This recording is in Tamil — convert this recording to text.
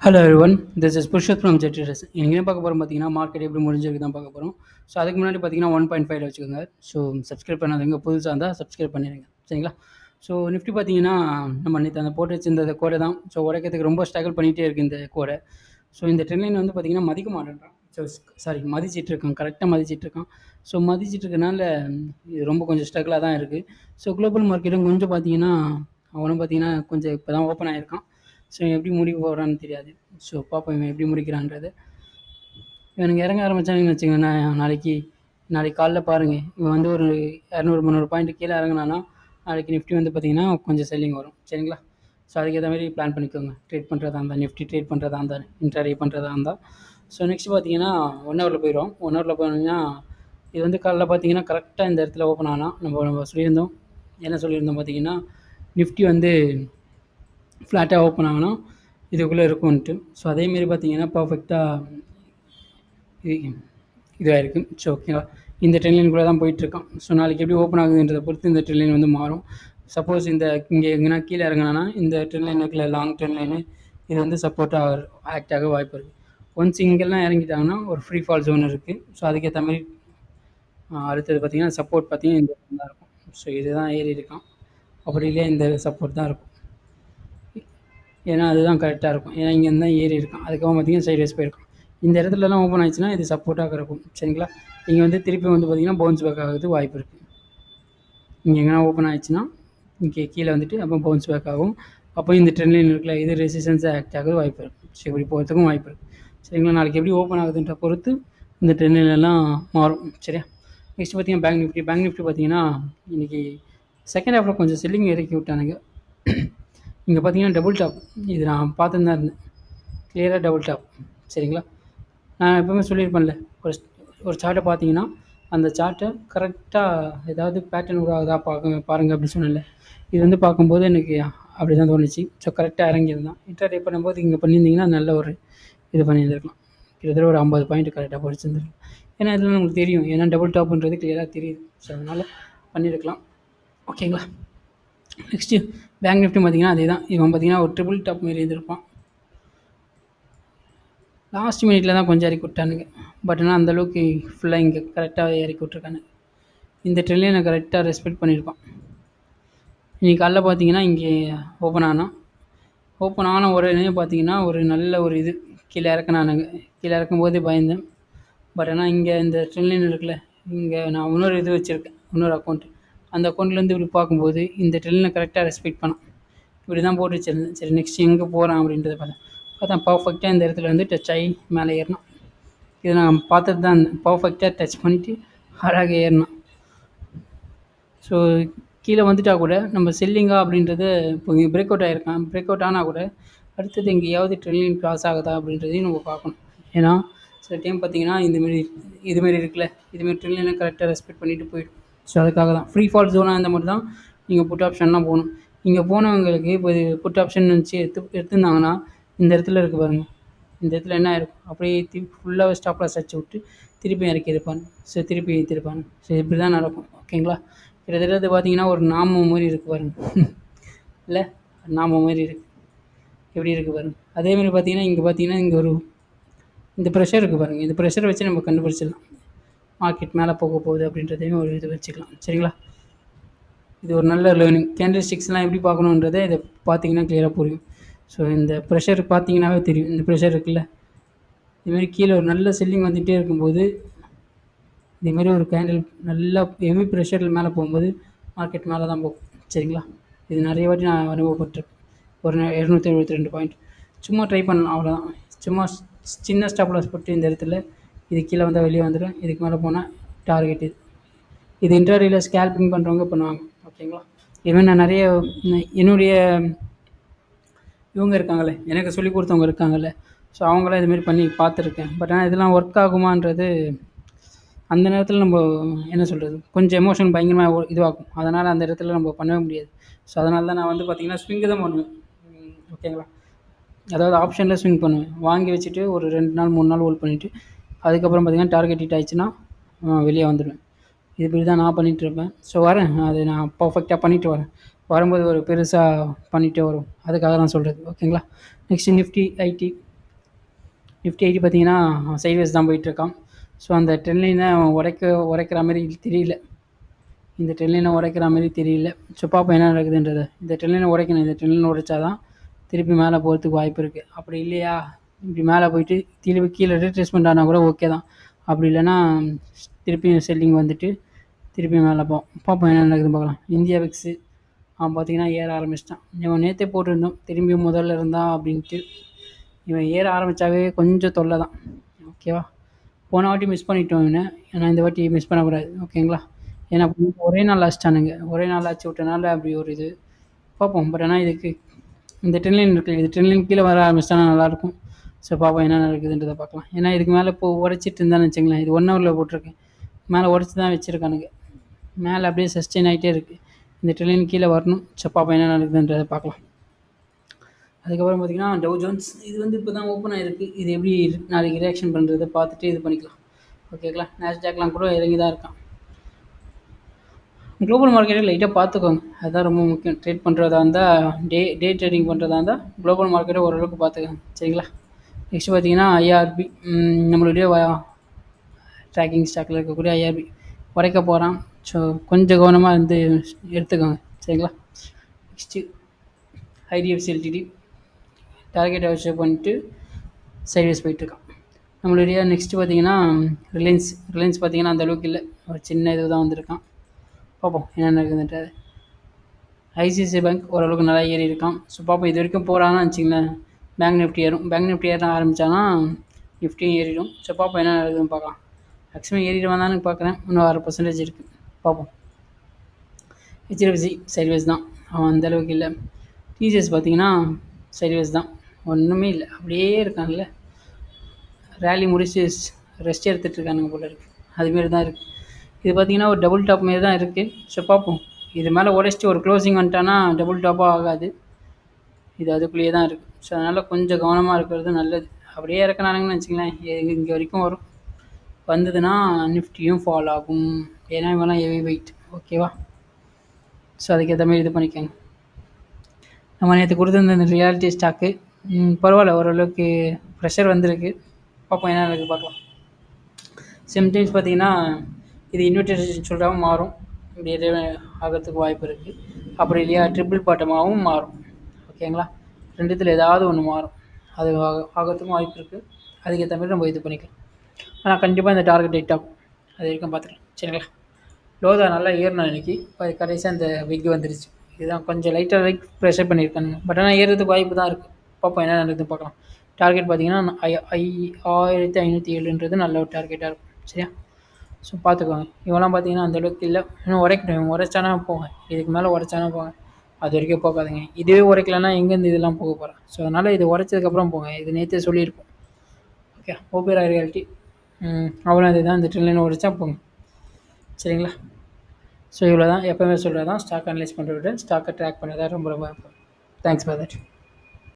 Hello everyone, this is Purushoth from ஜெட்ரஸ். இன்னைக்கு என்ன பார்க்க போகிறோம் பார்த்தீங்கன்னா, மார்க்கெட் எப்படி முடிஞ்சிருக்கு தான் பார்க்க போகிறோம். ஸோ அதுக்கு முன்னாடி பார்த்தீங்கன்னா 1.5 வச்சுக்கோங்க. ஸோ சப்ஸ்கிரைப் பண்ணாதவங்க புதுசாக இருந்தால் சப்ஸ்கிரைப் பண்ணிடுங்க, சரிங்களா? ஸோ நிஃப்டி பார்த்தீங்கன்னா, நம்ம நேற்று அந்த போட்டு வச்சிருந்த கோடை தான். ஸோ உடைக்கிறதுக்கு ரொம்ப ஸ்ட்ரகிள் பண்ணிகிட்டே இருக்குது இந்த கோடை. ஸோ இந்த ட்ரெண்ட் லைன் வந்து பார்த்தீங்கன்னா மதிக்க மாட்டேன்றான். ஸோ மதிச்சிட்டு இருக்கான், கரெக்டாக மதிச்சிட்டு இருக்கான். ஸோ மதிச்சிட்டு இருக்கனால இது ரொம்ப கொஞ்சம் ஸ்ட்ரகிளாக தான் இருக்குது. ஸோ குளோபல் மார்க்கெட்டும் கொஞ்சம் பார்த்தீங்கன்னா, அவனும் பார்த்தீங்கன்னா கொஞ்சம் இப்போ தான் ஓப்பன் ஆகிருக்கான். ஸோ எப்படி முடிக்க போகிறான்னு தெரியாது. ஸோ பார்ப்போம் இவன் எப்படி முடிக்கிறான்றது. இவனுங்க இறங்க ஆரம்பித்தாங்கன்னு வச்சுக்கோங்கண்ணா, நாளைக்கு காலைல பாருங்கள், இவன் வந்து ஒரு 200-300 பாயிண்ட் கீழே இறங்கினானா நாளைக்கு நிஃப்டி வந்து பார்த்திங்கன்னா கொஞ்சம் செல்லிங் வரும், சரிங்களா? ஸோ அதுக்கேற்ற மாதிரி பிளான் பண்ணிக்கோங்க. ட்ரேட் பண்ணுறதா இருந்தால், நிஃப்டி ட்ரேட் பண்ணுறதா இருந்தால், இன்ட்ராடே பண்ணுறதா இருந்தால். ஸோ நெக்ஸ்ட் பார்த்தீங்கன்னா 1 ஹவரில் போயிடும். 1 ஹவரில் போனீங்கன்னா இது வந்து காலைல பார்த்தீங்கன்னா கரெக்டாக இந்த இடத்துல ஓப்பன் ஆனால் நம்ம சொல்லியிருந்தோம். என்ன சொல்லியிருந்தோம் பார்த்தீங்கன்னா, நிஃப்டி வந்து ஃப்ளாட்டாக ஓப்பன் ஆகணும், இதுக்குள்ளே இருக்கும்ன்ட்டு. ஸோ அதேமாரி பார்த்தீங்கன்னா பர்ஃபெக்டாக இதாக இருக்குது. ஸோ ஓகேவா, இந்த ட்ரெண்ட் லைனுக்குள்ளே தான் போயிட்டுருக்கான். ஸோ நாளைக்கு எப்படி ஓப்பன் ஆகுதுன்றதை பொறுத்து இந்த ட்ரெண்ட் லைன் வந்து மாறும். சப்போஸ் இங்கே எங்கன்னா கீழே இறங்கினா இந்த ட்ரெண்ட் லைன் இருக்குல்ல, லாங் ட்ரெண்ட் லைனு, இது வந்து சப்போர்ட்டாக ஆக்ட் ஆக வாய்ப்பு இருக்குது. ஒன்ஸ் இங்கெல்லாம் இறங்கிட்டாங்கன்னா ஒரு ஃப்ரீ ஃபால் ஜோன் இருக்குது. ஸோ அதுக்கேற்ற மாதிரி அடுத்தது பார்த்திங்கன்னா சப்போர்ட் பார்த்திங்கன்னா இந்த தான் இருக்கும். ஸோ இதுதான் ஏறி இருக்கான், அப்படி இல்லையா இந்த சப்போர்ட் தான் இருக்கும். ஏன்னா அதுதான் கரெக்டாக இருக்கும். ஏன்னா இங்கேருந்து தான் ஏறி இருக்கான், அதுக்கப்புறம் பார்த்திங்கன்னா சைட்வேஸ் போயிருக்கும். இந்த இடத்துலலாம் ஓப்பன் ஆயிடுச்சுன்னா இது சப்போர்ட்டாக இருக்கும், சரிங்களா? இங்கே வந்து திருப்பி வந்து பார்த்திங்கன்னா பவுன்ஸ் பேக் ஆகிறதுக்கு வாய்ப்பு இருக்குது. இங்கே எங்கன்னா ஓப்பன் ஆயிடுச்சுன்னா இங்கே கீழே வந்துட்டு அப்போ பவுன்ஸ் பேக் ஆகும். அப்போ இந்த ட்ரெண்ட் லைன் இருக்குல்ல, இது ரெசிஸ்டன்ஸாக ஆக்ட் ஆக வாய்ப்பு இருக்குது. சரி, இப்படி போகிறதுக்கும் வாய்ப்பு இருக்குது, சரிங்களா? நாளைக்கு எப்படி ஓப்பன் ஆகுதுன்ற பொறுத்து இந்த ட்ரெண்ட் லைன்லாம் மாறும், சரியா? நெக்ஸ்ட் பார்த்திங்கன்னா பேங்க் நிஃப்டி பார்த்திங்கன்னா இன்றைக்கி செகண்ட் ஹாஃபில் கொஞ்சம் செல்லிங் இறக்கி விட்டானுங்க. இங்கே பார்த்தீங்கன்னா டபுள் டாப், இது நான் பார்த்துன்னு தான் இருந்தேன், கிளியராக டபுள் டாப், சரிங்களா? நான் எப்போவுமே சொல்லியிருப்பேன்ல, ஒரு சார்ட்டை பார்த்தீங்கன்னா அந்த சார்ட்டை கரெக்டாக ஏதாவது பேட்டர்ன் உருவாகுதா பாருங்கள் அப்படின்னு சொன்னேன்ல. இது வந்து பார்க்கும்போது எனக்கு அப்படி தான் தோணுச்சு. ஸோ கரெக்டாக இறங்கியிருந்தான். இன்ட்ராடே பண்ணும்போது இங்கே பண்ணியிருந்தீங்கன்னா நல்ல ஒரு இது பண்ணியிருந்துருக்கலாம். கிட்டத்தட்ட ஒரு 50 பாயிண்ட் கரெக்டாக படிச்சிருந்துருக்கலாம். ஏன்னா இதில் நமக்கு தெரியும், ஏன்னா டபுள் டாப்புன்றது கிளியராக தெரியுது. ஸோ அதனால் பண்ணியிருக்கலாம், ஓகேங்களா? நெக்ஸ்ட்டு பேங்க் நிஃப்டி பார்த்திங்கன்னா அதே தான். இவன் பார்த்திங்கன்னா ஒரு ட்ரிபிள் டாப் மாரி இருந்திருப்பான். லாஸ்ட் மினிட்டில் தான் கொஞ்சம் இறக்கி விட்டானுங்க. பட் ஆனால் அந்தளவுக்கு ஃபுல்லாக இங்கே கரெக்டாக இறக்கி விட்ருக்கானுங்க. இந்த ட்ரெண்ட்லேயே நான் கரெக்டாக ரெஸ்பெக்ட் பண்ணியிருப்பான். இன்றைக்கி காலைல பார்த்தீங்கன்னா இங்கே ஓப்பன் ஆன உடனே பார்த்தீங்கன்னா ஒரு நல்ல ஒரு இது கீழே இறக்குனானுங்க. கீழே இறக்கும்போதே பயந்தேன். பட் ஆனால் இங்கே இந்த ட்ரெண்ட் லைன் இருக்குல்ல, இங்கே நான் இன்னொரு இது வச்சுருக்கேன், இன்னொரு அக்கௌண்ட்டு. அந்த அக்கௌண்ட்லேருந்து இப்படி பார்க்கும்போது இந்த ட்ரெண்ட்லை கரெக்டாக ரெஸ்பெக்ட் பண்ணான். இப்படி தான் போட்டு வச்சுருந்தேன். சரி, நெக்ஸ்ட் எங்கே போகிறான் அப்படின்றத பார்த்தா பர்ஃபெக்டாக இந்த இடத்துல வந்து டச் ஆகி மேலே ஏறினான். இது நான் பார்த்துட்டு தான் இருந்தேன். பர்ஃபெக்டாக டச் பண்ணிவிட்டு அழகாக ஏறினான். ஸோ கீழே வந்துட்டா கூட நம்ம செல்லிங்கா அப்படின்றத இப்போ பிரேக் அவுட் ஆகிருக்கான். பிரேக் அவுட் ஆனால் கூட அடுத்தது எங்கேயாவது ட்ரெண்ட் லைன் கிராஸ் ஆகுதா அப்படின்றதையும் நம்ம பார்க்கணும். ஏன்னா சில டைம் பார்த்திங்கன்னா இதுமாரி இருக்குல்ல, இதுமாரி ட்ரெண்ட் லைனை கரெக்டாக ரெஸ்பெக்ட் பண்ணிவிட்டு போயிடும். ஸோ அதுக்காக தான் ஃப்ரீ ஃபால் ஜோனாக இந்த மாதிரி தான் நீங்கள் புட் ஆப்ஷன்லாம் போகணும். இங்கே போனவங்களுக்கு இப்போ இது புட் ஆப்ஷன் வச்சு எடுத்துருந்தாங்கன்னா இந்த இடத்துல இருக்குது பாருங்கள், இந்த இடத்துல என்ன ஆயிருக்கும், அப்படியே திருப்பி ஃபுல்லாக ஸ்டாப் லாஸ் அடிச்சு விட்டு திருப்பி இறக்கி இருப்பாங்க. ஸோ திருப்பி ஏற்றிருப்பாங்க. ஸோ இப்படி தான் நடக்கும், ஓகேங்களா? கிட்டத்தட்ட பார்த்தீங்கன்னா ஒரு நாமம் மாதிரி இருக்குது பாருங்கள், இல்லை நாமம் மாதிரி இருக்குது, எப்படி இருக்குது பாருங்கள். அதேமாதிரி பார்த்தீங்கன்னா இங்கே ஒரு இந்த ப்ரெஷர் இருக்குது பாருங்கள். இந்த ப்ரெஷரை வச்சு நம்ம கண்டுபிடிச்சிடலாம் மார்க்கெட் மேலே போக போகுது அப்படின்றதையும் ஒரு இது வச்சுக்கலாம், சரிங்களா? இது ஒரு நல்ல லேர்னிங். கேண்டில் ஸ்டிக்ஸ்லாம் எப்படி பார்க்கணுன்றதை இதை பார்த்தீங்கன்னா கிளியராக புரியும். ஸோ இந்த ப்ரெஷர் பார்த்தீங்கன்னாவே தெரியும். இந்த ப்ரெஷர் இருக்குல்ல, இதுமாரி கீழே ஒரு நல்ல செல்லிங் வந்துகிட்டே இருக்கும்போது இதேமாரி ஒரு கேண்டில் நல்லா ஹெவி ப்ரெஷரில் மேலே போகும்போது மார்க்கெட் மேலே தான் போகும், சரிங்களா? இது நிறைய வாட்டி நான் அனுபவப்பட்டிருக்கேன். ஒரு 272 பாயிண்ட் சும்மா ட்ரை பண்ணலாம், அவ்வளோதான். சும்மா சின்ன ஸ்டாப் லாஸ் போட்டு இந்த இடத்துல இது கீழே வந்தால் வெளியே வந்துடும். இதுக்கு மேலே போனால் டார்கெட் இது இன்ட்ராடேயில் ஸ்கேல்பிங் பண்ணுறவங்க பண்ணுவாங்க, ஓகேங்களா? ஈவன் நான் நிறைய என்னுடைய இவங்க இருக்காங்களே, எனக்கு சொல்லிக் கொடுத்தவங்க இருக்காங்கல்ல, ஸோ அவங்களாம் இதுமாரி பண்ணி பார்த்துருக்கேன். பட் ஆனால் இதெல்லாம் ஒர்க் ஆகுமான்றது அந்த நேரத்தில் நம்ம என்ன சொல்கிறது, கொஞ்சம் எமோஷன் பயங்கரமாக இதுவாகும். அதனால் அந்த இடத்துல நம்ம பண்ணவே முடியாது. ஸோ அதனால தான் நான் வந்து பார்த்திங்கன்னா ஸ்விங்கு தான் பண்ணுவேன், ஓகேங்களா? அதாவது ஆப்ஷனில் ஸ்விங் பண்ணுவேன். வாங்கி வச்சுட்டு ஒரு 2 நாள் 3 நாள் ஹோல்ட் பண்ணிவிட்டு அதுக்கப்புறம் பார்த்திங்கன்னா டார்கெட் ஹிட் ஆயிடுச்சுன்னா வெளியே வந்துடுவேன். இப்படி தான் நான் பண்ணிகிட்ருப்பேன். ஸோ வரேன், அது நான் பர்ஃபெக்டாக பண்ணிவிட்டு வரேன். வரும்போது ஒரு பெருசாக பண்ணிகிட்டே வரும், அதுக்காக தான் சொல்கிறது, ஓகேங்களா? நெக்ஸ்ட்டு நிஃப்டி ஐடி நிஃப்டி 80 பார்த்தீங்கன்னா சைட்வேஸ் தான் போயிட்டுருக்கான். ஸோ அந்த ட்ரெண்ட் லைனை உடைக்கிற மாதிரி தெரியல. இந்த ட்ரெண்ட் லைனை உடைக்கிற மாதிரி தெரியல. ஸோ பார்ப்போம் என்ன நடக்குதுன்றது. இந்த ட்ரெண்ட் லைனை உடைக்கணும். இந்த ட்ரெண்ட் லைனை உடைச்சா தான் திருப்பி மேலே போகிறதுக்கு வாய்ப்பு இருக்குது. அப்படி இல்லையா, இப்படி மேலே போயிட்டு திருப்பி கீழே ரீட்ரேஸ்மெண்ட் ஆனால் கூட ஓகே தான். அப்படி இல்லைன்னா திருப்பியும் செல்லிங் வந்துட்டு திருப்பி மேலே பார்ப்போம் என்ன நடக்குதுன்னு பார்க்கலாம். இந்தியா விக்ஸு அவன் பார்த்தீங்கன்னா ஏற ஆரம்பிச்சிட்டான். இவன் நேற்றே போட்டிருந்தோம் திரும்பி முதல்ல இருந்தான் அப்படின்ட்டு. இவன் ஏற ஆரம்பித்தாவே கொஞ்சம் தொல்லை தான். ஓகேவா, போன வாட்டி மிஸ் பண்ணிட்டோம் இவனை. ஏன்னா இந்த வாட்டி மிஸ் பண்ணக்கூடாது. ஓகேங்களா, ஏன்னா ஒரே நாள் ஆச்சிட்டானுங்க. ஒரே நாள் ஆச்சு விட்டனால அப்படி ஒரு இது பார்ப்போம். பட் ஆனால் இதுக்கு இந்த ட்ரெண்ட் லைன் இருக்குது, இது ட்ரெண்ட் லைன் கீழே வர ஆரம்பிச்சிட்டானா நல்லாயிருக்கும். ஸோ பார்ப்போம் என்ன நடக்குதுன்றதை பார்க்கலாம். ஏன்னா இதுக்கு மேலே இப்போ உடச்சிட்டு இருந்தான்னு வச்சுங்களேன். இது 1 ஹவரில் போட்டிருக்கேன், மேலே உடச்சி தான் வச்சுருக்கானுங்க. மேலே அப்படியே சஸ்டெயின் ஆகிட்டே இருக்குது. இந்த ட்ரெண்ட் லைன் கீழே வரணும். ஸோ பார்ப்போம் என்ன நடக்குதுன்றதை பார்க்கலாம். அதுக்கப்புறம் பார்த்திங்கன்னா டவ் ஜோன்ஸ் இது வந்து இப்போ தான் ஓப்பன் ஆகிருக்கு. இது எப்படி நாளைக்கு ரியாக்ஷன் பண்ணுறதை பார்த்துட்டு இது பண்ணிக்கலாம். ஓகேங்களா, நாஸ்டாக்லாம் கூட இறங்கி தான் இருக்கான். குளோபல் மார்க்கெட்டை லைட்டாக பார்த்துக்கோங்க, அதுதான் ரொம்ப முக்கியம். ட்ரேட் பண்ணுறதா இருந்தால் டே ட்ரேடிங் பண்ணுறதா இருந்தால் குளோபல் மார்க்கெட்டை ஓரளவுக்கு பார்த்துக்கோங்க. சரிங்களா, நெக்ஸ்ட் பார்த்தீங்கன்னா ஐஆர்பி, நம்மளுடைய ட்ராக்கிங் ஸ்டாக்கில் இருக்கக்கூடிய ஐஆர்பி உடைக்க போகிறான். ஸோ கொஞ்சம் கவனமாக இருந்து எடுத்துக்கோங்க. சரிங்களா, நெக்ஸ்ட்டு ஐடிஎஃப்சி எல்டிடி டார்கெட்டை வச்சு பண்ணிட்டு சைட்வேஸ் போயிட்டுருக்கான். நம்மளுடைய நெக்ஸ்ட்டு பார்த்தீங்கன்னா ரிலையன்ஸ் பார்த்தீங்கன்னா அந்த அளவுக்கு இல்லை, ஒரு சின்ன இது தான் வந்திருக்கான். பார்ப்போம் என்ன நடக்குதுன்றது. ஐசிஐசிஐ பேங்க் ஓரளவுக்கு நல்லா ஏறி இருக்கான். ஸோ பார்ப்போம், இது வரைக்கும் போகிறான்னு வச்சிங்களேன். பேங்க் நிஃப்டி ஏறும். பேங்க் நிஃப்டி ஏற ஆரம்பித்தானா நிஃப்டியும் ஏறிடும். ஸோ பார்ப்போம் என்ன நடக்குதுன்னு பார்க்கலாம். மேக்ஸிமம் ஏறிட்டு வந்தான்னு பார்க்குறேன். இன்னும் 6% இருக்குது. பார்ப்போம். ஹெச்டிஎஃப்சி சைட்வேஸ் தான், அவன் அந்தளவுக்கு இல்லை. டிசிஎஸ் பார்த்தீங்கன்னா சைட்வேஸ் தான், ஒன்றுமே இல்லை, அப்படியே இருக்காங்கல்ல. ரேலி முடிச்சு ரெஸ்ட் எடுத்துகிட்டு இருக்கானுங்க போல இருக்குது. அதுமாரி தான் இருக்குது. இது பார்த்திங்கன்னா ஒரு டபுள் டாப் மாரி தான் இருக்குது. ஸோ பார்ப்போம், இது மேலே உடச்சிட்டு ஒரு க்ளோசிங் வந்துட்டானா டபுள் டாப்பாக ஆகாது. இது அதுக்குள்ளேயே தான் இருக்குது. ஸோ அதனால் கொஞ்சம் கவனமாக இருக்கிறது நல்லது. அப்படியே இறக்குனானுங்கன்னு வச்சுங்களேன், இங்கே வரைக்கும் வரும். வந்ததுன்னா நிஃப்டியும் ஃபால் ஆகும். ஏன்னா இவெல்லாம் ஹெவி வெயிட். ஓகேவா, ஸோ அதுக்கேற்ற மாதிரி இது பண்ணிக்கோங்க. நம்ம நேற்று கொடுத்துருந்த இந்த ரியாலிட்டி ஸ்டாக்கு பரவாயில்ல, ஓரளவுக்கு ப்ரெஷர் வந்திருக்கு. பார்ப்போம் என்ன நடக்குது பார்க்கலாம். சம்டைம்ஸ் பார்த்திங்கன்னா இது இன்வெர்டேஷன் சொல்கிறாவும் மாறும், இப்படி ஆகிறதுக்கு வாய்ப்பு இருக்குது. அப்படி இல்லையா ட்ரிபிள் பாட்டமாகவும் மாறும். ஓகேங்களா, ரெண்டுத்தில் ஏதாவது ஒன்று மாறும், அது ஆகிறதுக்கும் வாய்ப்பு இருக்குது. அதுக்கேற்ற மாதிரி நம்ம இது பண்ணிக்கலாம். ஆனால் கண்டிப்பாக இந்த டார்கெட் ஹிட் ஆகும், அது வரைக்கும் பார்த்துக்கலாம். சரிங்களா, லோதா நல்லா ஏறணும் இன்றைக்கி. கடைசியாக அந்த விக் வந்துருச்சு. இதுதான் கொஞ்சம் லைட்டாக லைக் ப்ரெஷர் பண்ணியிருக்கானுங்க. பட் ஆனால் ஏறுறதுக்கு வாய்ப்பு தான் இருக்குது. பார்ப்போம் என்ன நடக்குதுன்னு பார்க்கலாம். டார்கெட் பார்த்திங்கன்னா 1507 நல்ல ஒரு டார்கெட்டாக இருக்கும். சரியா, ஸோ பார்த்துக்கோங்க. இவெல்லாம் பார்த்தீங்கன்னா அந்தளவுக்கு இல்லை, இன்னும் உடைக்கட்டும். இவன் உடைச்சானா போங்க, இதுக்கு மேலே உடைச்சானா போங்க, அது வரைக்கும் போகாதுங்க. இதுவே உடைக்கலன்னா எங்கேருந்து இதெல்லாம் போக போகிறேன். ஸோ அதனால் இது உடைச்சதுக்கப்புறம் போங்க. இது நேற்றே சொல்லியிருப்போம். ஓகே, ஓபேரா ரியாலிட்டி அவ்வளோ இதுதான். இந்த ட்ரெண்ட் லைன் உடைச்சா போங்க. சரிங்களா, ஸோ இவ்வளோ தான். எப்போவுமே சொல்கிறது தான், ஸ்டாக் அனலைஸ் பண்ணுறத விட ஸ்டாக்கை ட்ராக் பண்ணதான் ரொம்ப ரொம்ப தேங்க்ஸ் ஃபார் தட்.